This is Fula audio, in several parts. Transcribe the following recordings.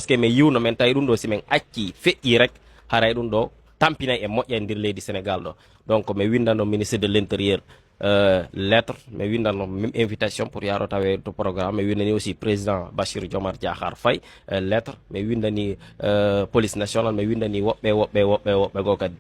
que mi yiwno men tawi ɗum ɗo simin acci feƴƴi rek haray ɗum ɗo tampina e moƴƴa e nder leydi Sénégal ɗo. Donc mi windano ministre de l'intérieur lettre, mi windano même invitation pour yaro tawe to programme, mi windani aussi président Bassirou Diomaye Diakhar Faye lettre, mi windani police nationale, mi windani woɓɓe go kadi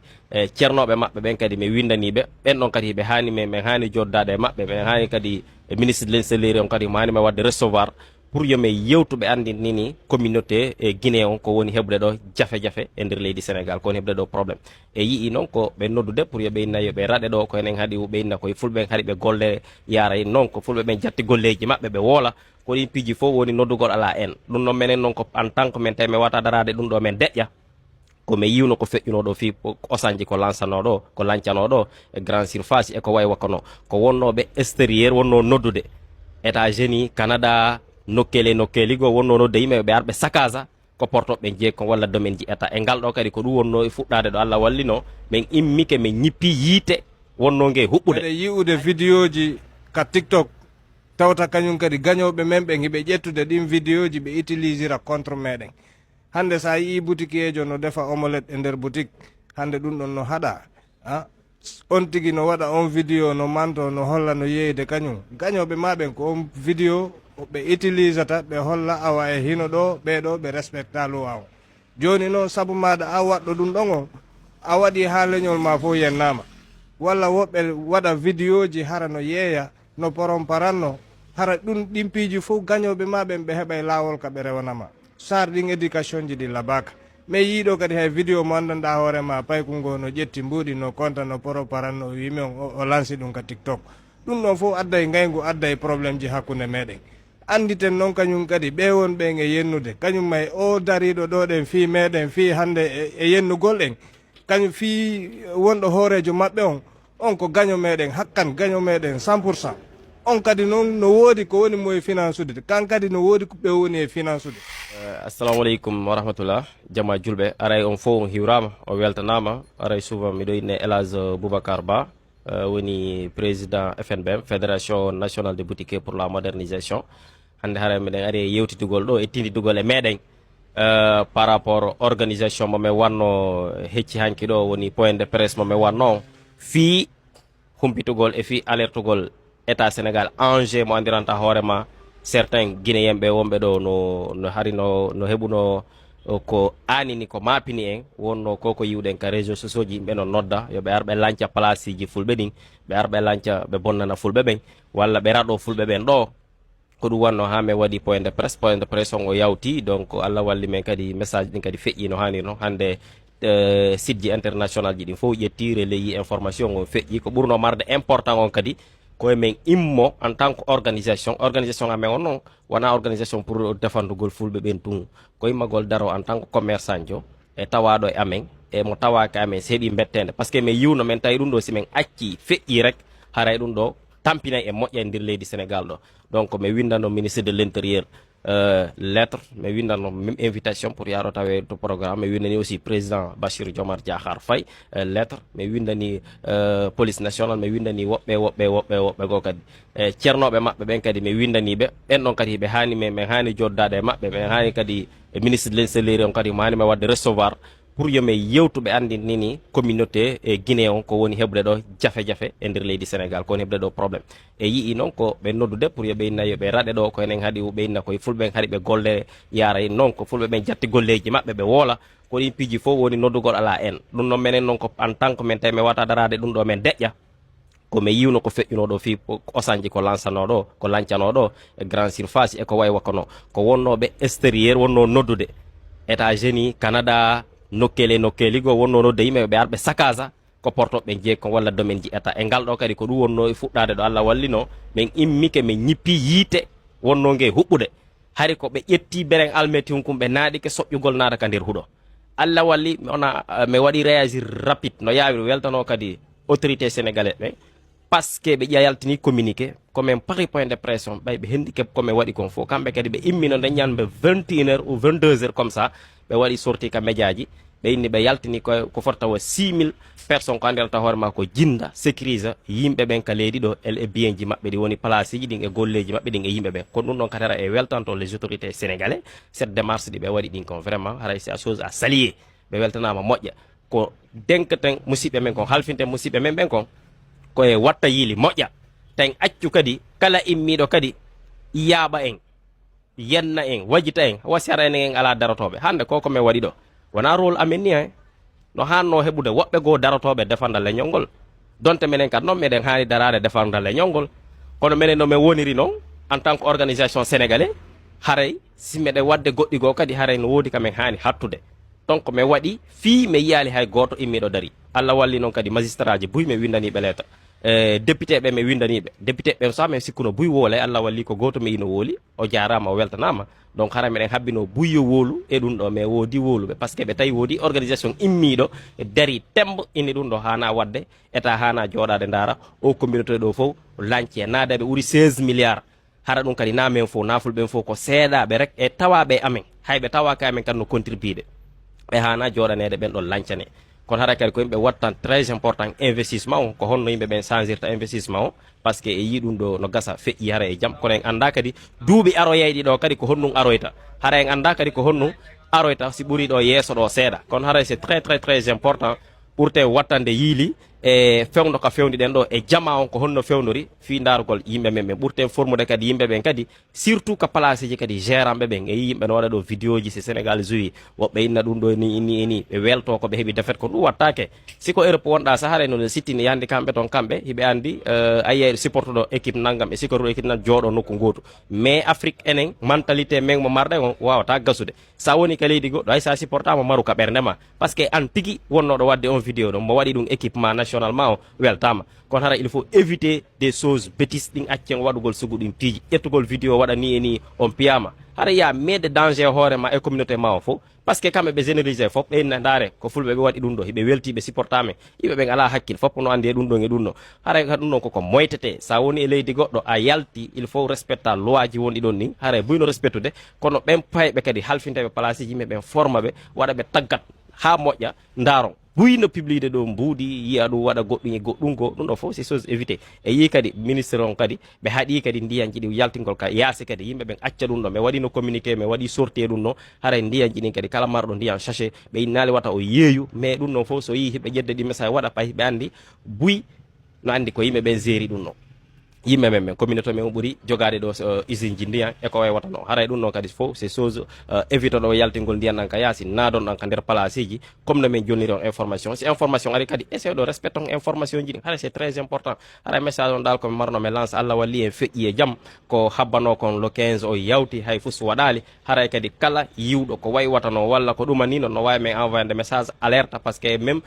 ceernoɓe maɓɓe ɓen kadi mi windaniɓe ɓen ɗon kadi ɓe hani min hani joddade e maɓɓe, ɓe hani kadi ministre de l'intérieur on kadi mo hani mi wadde recevoir pour yo min yewtuɓe andinini communauté e Guinée on ko woni heɓde ɗo jafe-jafe e nder leydi Sénégal ko woni heɓde ɗo probléme e yii noon ko ɓe noddude pour yo ɓeyna yo ɓe raɗe ɗo ko enen haadi ɓeyna koye fulɓe haɗi ɓe golle yaara noon ko fulɓe ɓen jatti golleji maɓɓe ɓe woola ko ɗin piiji fof woni noddugol ala en ɗum noon minen noon ko en tant que min tawi min wata darade ɗum ɗo min deƴƴa komi yiwno ko feƴƴuno ɗo fi osanji ko lansano ɗo ko lancano ɗo e grande surface e ko way wakkono ko wonnoɓe extérieur wonno noddude États-Unis Canada nokkeli go wonno nodde yimɓe ɓe arɓe sakaza ko portoɓe jeekon walla domaine ji état e ngal ɗo kadi ko ɗum wonno e fuɗɗade ɗo Allah wallino min immike min ñippi yiite wonno nge huɓɓude yi'ude vidéo ji ka TikTok tawta kañum kadi gañoɓe men ɓe hiɓe ƴettude ɗin vidéo ji ɓe utilisera contre meɗen hande sa yii boutique ejo no defa omelette e nder boutique hande ɗum ɗon no haɗa on tigi no waɗa on vidéo no manto no holla no yeyde kañum gañoɓe maɓen ko on vidéo ɓe utilisata ɓe holla awa e hino ɗo ɓeɗo ɓe respecta loi o joni noon saabu maɗa a waɗɗo ɗum ɗon o a waɗi ha leñol ma fof yennama walla woɓɓe waɗa vidéo ji hara no yeeya no poron paranno hara ɗum ɗin piiji fof gañoɓe ma ɓen ɓe heɓay lawol ka ɓe rewanama sar ɗin éducation ji ɗi labaka mais yiiɗo kadi hay vidéo mo andanɗa hoorema paykungo no ƴetti mbuɗi no konta no poron paranno o wimi o lansi ɗum ka TikTok ɗum ɗon fof adday ngaygu adday probléme ji hakkude meɗen anditen noon kañum kadi ɓe won ɓen e yennude kañum may o dariɗo ɗo ɗen fi meɗen fi hande e yennugol ɗen kañum fi wonɗo hoorejo maɓɓe on ko gaño meɗen hakkan gaño meɗen 100% on kadi noon no woodi ko woni mo e finance ude kan kadi no woodi ko ɓe woni e finance ude assalamu aleykum wa rahmatullah jama julɓe aray on fof on hiwrama o weltanama aray souvent miɗo inne Elage Boubacar Ba woni président FNBM fédération nationale des boutiquiers pour la modernisation hande hara miɗen ari e yewtitugol ɗo e tindidugol e meɗen par rapport organisation mo min wanno hecci hanki ɗo woni point de presse mo min wanno fi humpitugol e fi alertugol état Sénégal enjeu mo andiranta hoorema certains guinéen ɓe wonɓe ɗo no hari no heɓuno ko anini ko mapini en wonno koko yiwɗen ka réseau sociaux ji yimɓe no nodda yoɓe ar ɓe lanca place ji fulɓe ɗin ɓe ar ɓe lanca ɓe bonnana fulɓe ɓen walla ɓe raɗo fulɓe ɓen ɗo ko ɗum wanno ha min waɗi point de presse on o yawti donc Allah walli men kadi message ɗin kadi feƴƴi no hani no hande site ji international ji ɗin fof ƴetti relayi information o feƴƴi ko ɓurno marde important on kadi koye men immo en tant que organisation amen on noon wona organisation pour defandugol fulɓe ɓen tun ko immagol daro en tant que commerçant jo e tawaɗo e amen e mo tawaka amen se heeɓi bettede par ce que min yiwno min tawi ɗum ɗo simin acci feƴƴi rek haray ɗum ɗo tampinay e moƴƴa e nder leydi Sénégal ɗo donc mi windano ministre de l'intérieur lettre mi windano même invitation pour yaro tawe to programme mi windani aussi président Bassirou Diomaye Diakhar Faye lettre mi windani police nationale mi windani woɓɓe go kadi ceernoɓe maɓɓe ɓen kadi mi windaniɓe ɓen ɗon kadi ɓe hani min hani joddade e maɓɓe ɓe hani kadi ministre de l'intérieur on kadi mo hani mi wadde recevoir pour yo min yewtuɓe andinini communauté e Guinée on ko woni heɓde ɗo jafe-jafe e nder leydi Sénégal ko woni heɓde ɗo probléme e yii noon ko ɓe noddude pour yo ɓeyna yo ɓe raɗe ɗo ko enen haadi ɓeyna koye fulɓe haɗi ɓe golle yaara noon ko fulɓe ɓen jatti golleji maɓɓe ɓe woola ko ɗin piiji fof woni noddugol ala en ɗum noon minen noon ko en tant que min tawi min wata darade ɗum ɗo min deƴƴa komi yiwno ko feƴƴuno ɗo fi osanji ko lansano ɗo ko lancano ɗo e grande surface e ko way wakkono ko wonnoɓe extérieur wonno noddude États-Unis Canada nokkeli go wonno nodde yimɓe ɓe arɓe sakaza ko portoɓe jeekon walla domaine ji état e ngal ɗo kadi ko ɗum wonno e fuɗɗade ɗo Allah wallino min immike min ñippi yiite wonno nge huɓɓude hari ko ɓe ƴetti beren almeti hunkum ɓe naaɗike soƴƴugol naata ka nder huuɗo Allah walli mi waɗi réagir rapide no yawiri weltano kadi autorité sénégalais ɓe par ce que ɓe ƴayaltini communiqué komin pari point de pression ɓay ɓe handicap komin waɗi kon fof kamɓe kadi ɓe immino nde ñanɓe 21 heures ou 22 heures comme ça ɓe waɗi sorti ka média ji ɓe inni ɓe yaltini ko fota tawa 6000 personnes ko andirata hoore ma ko jinda sécurise yimɓe ɓen ka leydi ɗo e bien ji maɓɓe ɗi woni place ji ɗin e golleji maɓɓe ɗin e yimɓe ɓen kono ɗum ɗon katara e weltanto les autorités sénégalais cette démarche ɗi ɓe waɗi ɗin kon vraiment haray c'est a chose à saluer ɓe weltanama moƴƴa ko denkten musidɓe men kon halfinten musidɓe men ɓen kon koye watta yiili moƴƴa ten accu kadi kala immiɗo kadi yaaɓa en yenna en wajita en wasi ara enen en ala darotoɓe hande ko min waɗi ɗo wona rôle amen ni no hanno heɓude woɓɓe goo darotoɓe defanda leñol ngol donte minen kadi noon meɗen hani darade defanda leñol ngol kono minen no min woniri noon en tant que organisation sénégalais haray si meɗen wadde goɗɗi goo kadi haray no woodi kamin hani hattude donc min waɗi fii mi yiyali hay goto immiɗo dari allah walli noon kadi magistrat ji buy mi windaniɓe leeta député ɓe mi windaniɓe député ɓe so min sikkuno buy woole allah walli ko goto mi ino wooli o jarama o weltanama donc hara meɗen habbino buyyo woolu e ɗum ɗo mais woodi wooluɓe par ce que ɓe tawi woodi organisation immiɗo dari tembo inni ɗum ɗo hana wadde état hana joɗade dara o communauté ɗo fof lanci e naadaɓe ɓuuri 16 milliards hara ɗum kadi na men fof nafulɓen fof ko seeɗaɓe rek e tawaɓe amen hayɓe tawaka amen kadi no contribueɓe ɓe hana joɗanede ɓen ɗon lancane kono hara kadi ko yimɓe wattan très important investissement o ko honno yimɓe ɓen changirta investissement o par ce que e yi ɗum ɗo no gasa feƴƴi hara e jaam kono en anda kadi duuɓi aroyayɗi ɗo kadi ko honnum aroyta hara en anda kadi ko honnum aroyta si ɓuuri ɗo yeeso ɗo seeɗa kono hara c'est très important ɓurte wattande yiili e fewndo ka fewndi ɗen ɗo e jama on ko honno fewndori fi darugol yimɓe men ɓen ɓurten formude kadi yimɓe ɓen kadi surtout ka place ji kadi géranɓe ɓen e yimɓe no waɗa ɗo vidéo ji si sénégal joui woɓɓe inna ɗum ɗo ni ni ɓe welto ko ɓe heeɓi defet ko ɗum wattake siko europe wonɗa sa haare no sittini yandi kamɓe toon kamɓe hiɓe andi a yiya supporte ɗo équipe naggam e siko to équipe nan jooɗo nokku gotu mais afrique enen mentalité men mo marɗen on wawata gasude sa woni ka leydi goɗɗo hay sa supportama maru ka ɓernde ma par ce que an tigui wonnoɗo wadde on vidéo ɗon mo waɗi ɗum équipement nationalement o weltama kono hara il faut éviter des choses bêtises ɗin accen waɗugol sugu ɗin piiji ƴettugol vidéo waɗa ni e ni on piyama hara ya meede danger hoorema e communauté ma o fof par ce que kamɓe ɓe généralisé fof ɓe ndaare ko fulɓe ɓe waɗi ɗum ɗo hiɓe welti ɓe supportame yimɓe ɓen ala hakkille fof no andi e ɗum ɗon e ɗum ɗo hara ɗum ɗon koko moytete sa woni e leydi goɗɗo a yalti il faut respecta loi ji wonɗi ɗon ni hara buyno respectude kono ɓen payɓe kadi halfinteɓe place ji yimɓe ɓen forma ɓe waɗa ɓe taggat ha moƴƴa ndaron buyno publide ɗo mbuudi yiya ɗum waɗa goɗɗum e goɗɗum go ɗum ɗo fof c'est chose évité e yi kadi ministre on kadi ɓe haaɗi kadi ndiyanji ɗi yaltingol ka yaasi kadi yimɓe ɓen acca ɗum ɗo ɓe waɗino communiqué ɓe waɗi sortie ɗum ɗo haray ndiyanji ɗin kadi kala marɗo ndiyan sachet ɓe innali wata o yeeyu mais ɗum ɗon fof so yi hiɓe ƴedde ɗi message waɗa pay ɓe andi buy no andi ko yimɓe ɓen géri ɗum ɗo yimɓe men men communauté men ɓuuri jogade ɗo usine ji ndiyan e ko way wata noon haray ɗum ɗon kadi fof c'est chose évite ɗo yaltingol ndiyan ɗan ka yaasi naadon ɗan ka nder place ji comme no min jonniri on information si information ari kadi essaye ɗo respecte on information ji ɗin haray c'est très important haray message on dal komi marno mi lance allah walli en feƴƴi e jaam ko habbano kon le 15 o yawti hay fus waɗali haray kadi kala yiwɗo ko way watano walla ko ɗuma ni noon no wawi men envoyé de message alerte par ce que même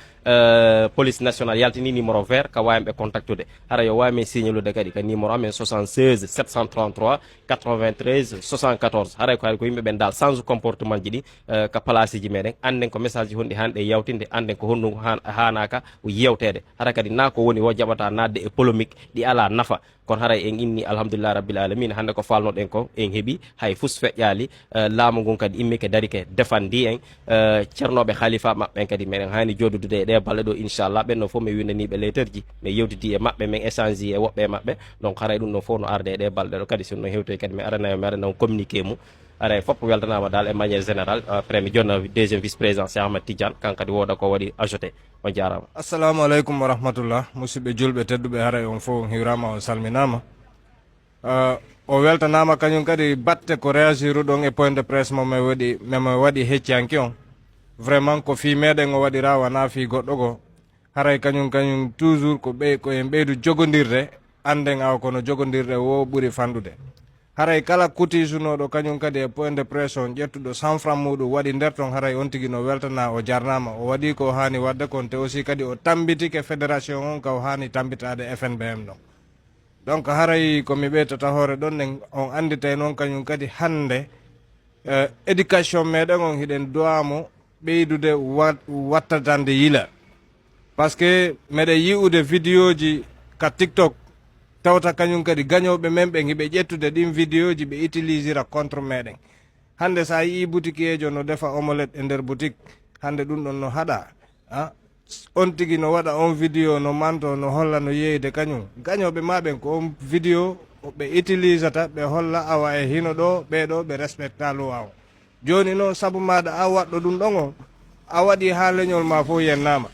police nationale yaltini numéro vert ka wawi ɓe contactude haray yo wawi men signalude kadi numéro amen 76 733 93 74 haray ko ko yimɓe ɓen dal change comportement ji ɗi ka place ji meɗen anden ko message ji honɗi hanɗe yawtinde anden ko honno hanaka yewtede haray kadi na ko woni wo jaɓata nadde e polémique ɗi ala nafa kono haray en inni alhamdulillah rabbil alamin hande ko falnoɗen ko en heeɓi hay fus feƴƴali laamu ngun kadi immike darike defandi en ceernoɓe khalifa maɓɓen kadi meɗen hani joɗodude e ɗe balɗe ɗo inchallah ɓenno fof mi windaniɓe lettre ji mi yewtidi e maɓɓe min échange e woɓɓe maɓɓe donc haray ɗum ɗo fof no arde e ɗe balɗe ɗo kadi sinno hewtoy kadi mi aranayo mi aranao communiqué mum aray fof weltanama dal e maniére général après mi jonna deuxième vice président Cheikh Ahmad Tidiane kan kadi woda ko waɗi ajouté on jarama assalamu aleykum wa rahmatullah musidɓe julɓe tedduɓe haray on fof on hiwrama on salminama o weltanama kañum kadi batte ko réagir ɗon e point de presse memo waɗi heccianki on vraiment ko fi meɗen o waɗira wona fi goɗɗo go haray kañum toujours ko en ɓeydu jogodirde anden aw kono jogodirde wo ɓuuri fandude haray kala kutisunoɗo kañum kadi e point de presse on ƴettuɗo 100 franc muɗum waɗi nder ton haray on tigui no weltana o jarnama o waɗi ko hani wadde kon te aussi kadi o tambitike fédération on ka o hani tambitade FNBM ɗon donc haray komi ɓeytata hoore ɗon nen on andite noon kañum kadi hande éducation meɗen on hiɗen duwamo ɓeydude wattatande yila par ce que meɗen yi'ude vidéo ji ka tiktok tawta kañum kadi gañoɓe men ɓe hiɓe ƴettude ɗin vidéo ji ɓe utilisera contre meɗen hande sa yii boutique ejo no defa omelette e nder boutique hande ɗum ɗon no haɗa on tigi no waɗa on vidéo no manto no holla no yeyde kañum gañoɓe maɓen ko on vidéo ɓe utilisata ɓe holla awa e hino ɗo ɓeɗo ɓe respecta loi o joni noon saabu maɗa a waɗɗo ɗum ɗon o a waɗi ha leñol ma fof yennama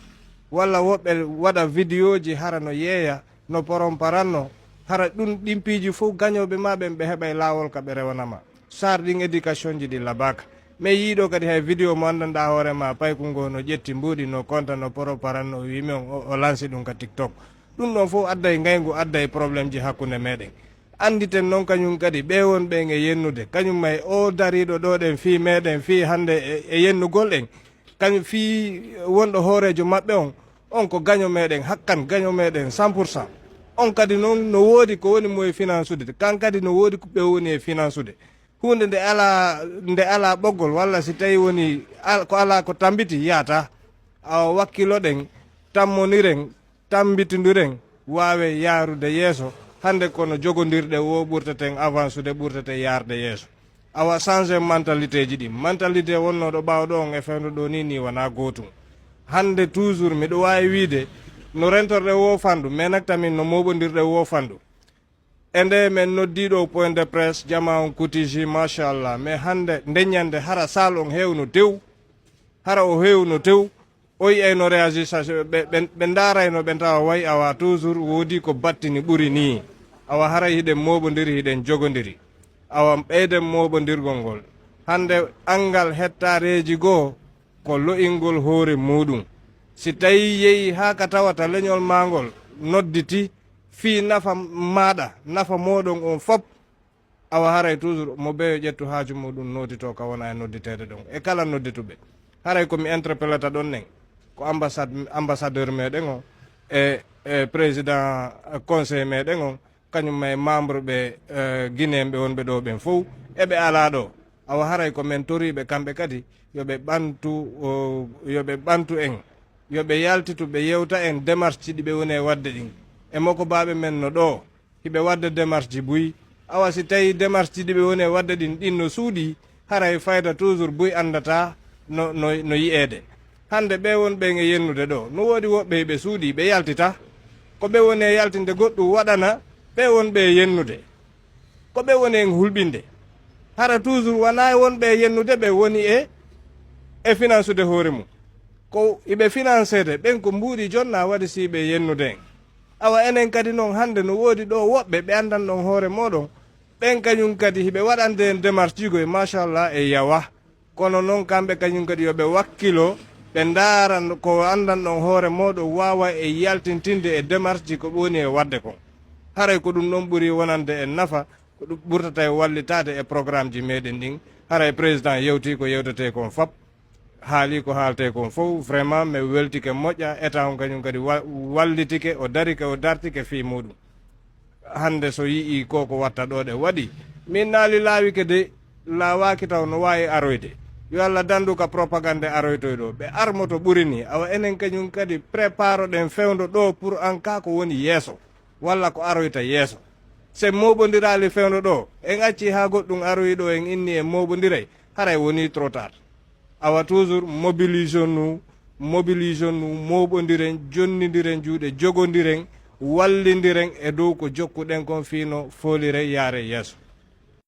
walla woɓɓe waɗa vidéo ji hara no yeeya no poron paranno hara ɗum ɗimpiji fof gañoɓe maɓen ɓe heɓay lawol ka ɓe rewanama sar ɗin éducation ji ɗi labaka mais yiiɗo kadi hay vidéo mo andanɗa hoorema paykungo no ƴetti mbuuɗi no conta no poro paranno o wimi o lanci ɗum ka tiktok ɗum ɗon fof adday ngaygu adday probléme ji hakkude meɗen anditen noon kañum kadi ɓe won ɓen e yennude kañum may o dariɗo ɗo ɗen fi meɗen fi hande e yennugol ɗen kañum fi wonɗo hoorejo maɓɓe on ko gaño meɗen hakkan gaño meɗen 100% on kadi noon no woodi ko woni mo e finance ude kan kadi no woodi ɓe woni e finance ude hunde nde ala ɓoggol walla si tawi woni ko ala ko tambiti yata awa wakkiloɗen tammoniren tambitidiren wawe yarude yeeso hande kono jogodirɗe wo ɓurtaten avance ude ɓurtate yarde yeeso awa changé mentalité ji ɗi mentalité wonnoɗo ɓawɗo on e fewdo ɗo ni wona gotum hande toujours miɗo wawi wiide no rentorɗe wo fandu mais nak tamin no moɓodirɗe wo fandu e nde men noddiɗo point de presse jama on kutiji machallah mais hande ndeññande hara sal on hewno tew hara o hewno tew o yiyayno réagissation ɓe darayno ɓe tawa way awa toujours woodi ko battini ɓuuri ni awa hara hiɗen moɓodiri hiɗen jogodiri awa ɓeyden moɓodirgol ngol hande angal hectareji goo ko lo'ingol hoore muɗum si tawi yeehi ha ka tawata leñol magol nodditi fi nafa maɗa nafa moɗon on fop awa haray toujours mo ɓeyo ƴettu haaju muɗum nodito ka wona e nodditede ɗon e kala noddituɓe haray komi interpellata ɗon nen ko ambassadeur meɗen o e président conseil meɗen o kañum e membre ɓe guinéen ɓe wonɓe ɗo ɓen fof eɓe ala ɗo awa haray ko men toriɓe kamɓe kadi yoɓe ɓantu en yoɓe yaltitu ɓe yewta en démarche ji ɗiɓe woni e wadde ɗin e makko baɓe men no ɗo hiɓe wadde démarche ji buy awa si tawi démarche ji ɗiɓe woni e wadde ɗin no suuɗi haray fayda toujours buy andata no yiyede hande ɓe won ɓen e yennude ɗo no woodi woɓɓe ɓe suuɗi ɓe yaltita ko ɓe woni e yaltinde goɗɗum waɗana ɓe wonɓe e yennude ko ɓe woni en hulɓinde hara toujours wona wonɓe e yennude ɓe woni e finance ude hoore mum ko iɓe financede ɓen ko mbuuɗi jonna waɗi siɓe yennude en awa enen kadi noon hande no woodi ɗo woɓɓe ɓe andan ɗon hoore moɗon ɓen kañum kadi hiɓe waɗande en démarche jigo e machallah e yawa kono noon kamɓe kañum kadi yoɓe wakkilo ɓe daara ko andan ɗon hoore moɗon wawa e yaltintinde e démarche ji ko woni e wadde kon haray ko ɗum ɗon ɓuuri wonande en nafa ko ɗum ɓurtata e wallitade e programme ji meɗen ɗin haray président yewti ko yewtete kon fop haali ko haalte kon fof vraiment mi weltike moƴƴa état on kañum kadi wallitike o darike o dartike fi muɗum hande so yii koko watta ɗo ɗe waɗi min naali laawike de laawaki taw no wawi aroyde yo allah dandu ka propagande aroytoy ɗo ɓe armoto ɓuuri ni awa enen kañum kadi prépare ɗen fewdo ɗo pour en cas ko woni yeeso walla ko aroyta yeeso se moɓodirali fewdo ɗo en acci ha goɗɗum aroyi ɗo en inni e moɓodiray haray woni trop tard awa toujours mobilisation nu moɓodiren jonnodiren juuɗe jogodiren wallidiren e dow ko jokkuɗen kon fino folire yaare yeeso